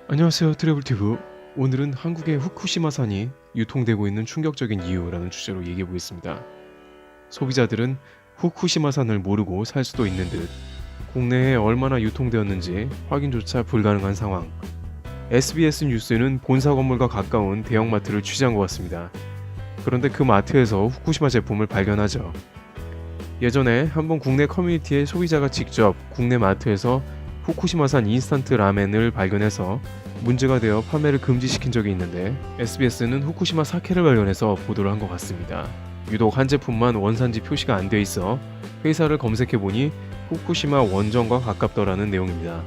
안녕하세요, 트래블튜브. 오늘은 한국의 후쿠시마산이 유통되고 있는 충격적인 이유라는 주제로 얘기해 보겠습니다. 소비자들은 후쿠시마산을 모르고 살 수도 있는 듯 국내에 얼마나 유통되었는지 확인조차 불가능한 상황. SBS 뉴스는 본사 건물과 가까운 대형마트를 취재한 것 같습니다. 그런데 그 마트에서 후쿠시마 제품을 발견하죠. 예전에 한번 국내 커뮤니티의 소비자가 직접 국내 마트에서 후쿠시마산 인스턴트 라멘을 발견해서 문제가 되어 판매를 금지시킨 적이 있는데 SBS는 후쿠시마 사케를 발견해서 보도를 한 것 같습니다. 유독 한 제품만 원산지 표시가 안 돼 있어 회사를 검색해보니 후쿠시마 원전과 가깝더라는 내용입니다.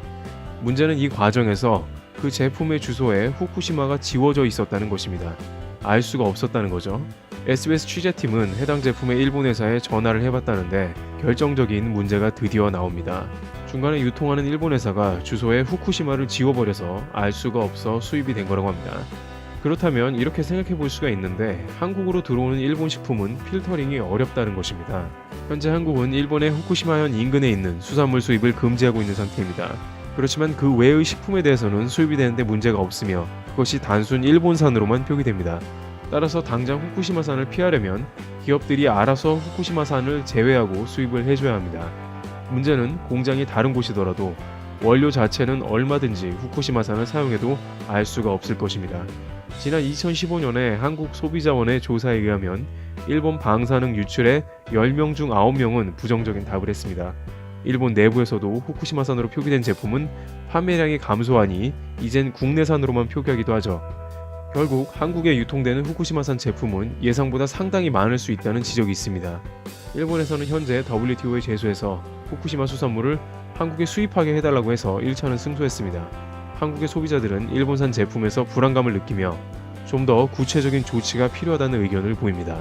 문제는 이 과정에서 그 제품의 주소에 후쿠시마가 지워져 있었다는 것입니다. 알 수가 없었다는 거죠. SBS 취재팀은 해당 제품의 일본 회사에 전화를 해봤다는데 결정적인 문제가 드디어 나옵니다. 중간에 유통하는 일본 회사가 주소에 후쿠시마를 지워버려서 알 수가 없어 수입이 된 거라고 합니다. 그렇다면 이렇게 생각해 볼 수가 있는데 한국으로 들어오는 일본 식품은 필터링이 어렵다는 것입니다. 현재 한국은 일본의 후쿠시마현 인근에 있는 수산물 수입을 금지하고 있는 상태입니다. 그렇지만 그 외의 식품에 대해서는 수입이 되는데 문제가 없으며 그것이 단순 일본산으로만 표기됩니다. 따라서 당장 후쿠시마산을 피하려면 기업들이 알아서 후쿠시마산을 제외하고 수입을 해줘야 합니다. 문제는 공장이 다른 곳이더라도 원료 자체는 얼마든지 후쿠시마산을 사용해도 알 수가 없을 것입니다. 지난 2015년에 한국소비자원의 조사에 의하면 일본 방사능 유출의 10명 중 9명은 부정적인 답을 했습니다. 일본 내부에서도 후쿠시마산으로 표기된 제품은 판매량이 감소하니 이젠 국내산으로만 표기하기도 하죠. 결국 한국에 유통되는 후쿠시마산 제품은 예상보다 상당히 많을 수 있다는 지적이 있습니다. 일본에서는 현재 WTO에 제소해서 후쿠시마 수산물을 한국에 수입하게 해달라고 해서 1차는 승소했습니다. 한국의 소비자들은 일본산 제품에서 불안감을 느끼며 좀 더 구체적인 조치가 필요하다는 의견을 보입니다.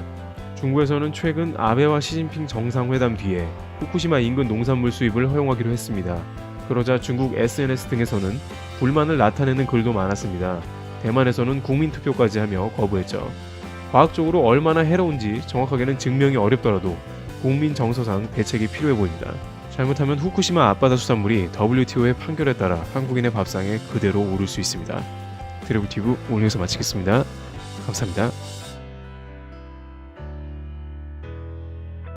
중국에서는 최근 아베와 시진핑 정상회담 뒤에 후쿠시마 인근 농산물 수입을 허용하기로 했습니다. 그러자 중국 SNS 등에서는 불만을 나타내는 글도 많았습니다. 대만에서는 국민투표까지 하며 거부했죠. 과학적으로 얼마나 해로운지 정확하게는 증명이 어렵더라도 국민 정서상 대책이 필요해 보입니다. 잘못하면 후쿠시마 앞바다 수산물이 WTO의 판결에 따라 한국인의 밥상에 그대로 오를 수 있습니다. 트래블튜브 오늘 여기서 마치겠습니다. 감사합니다.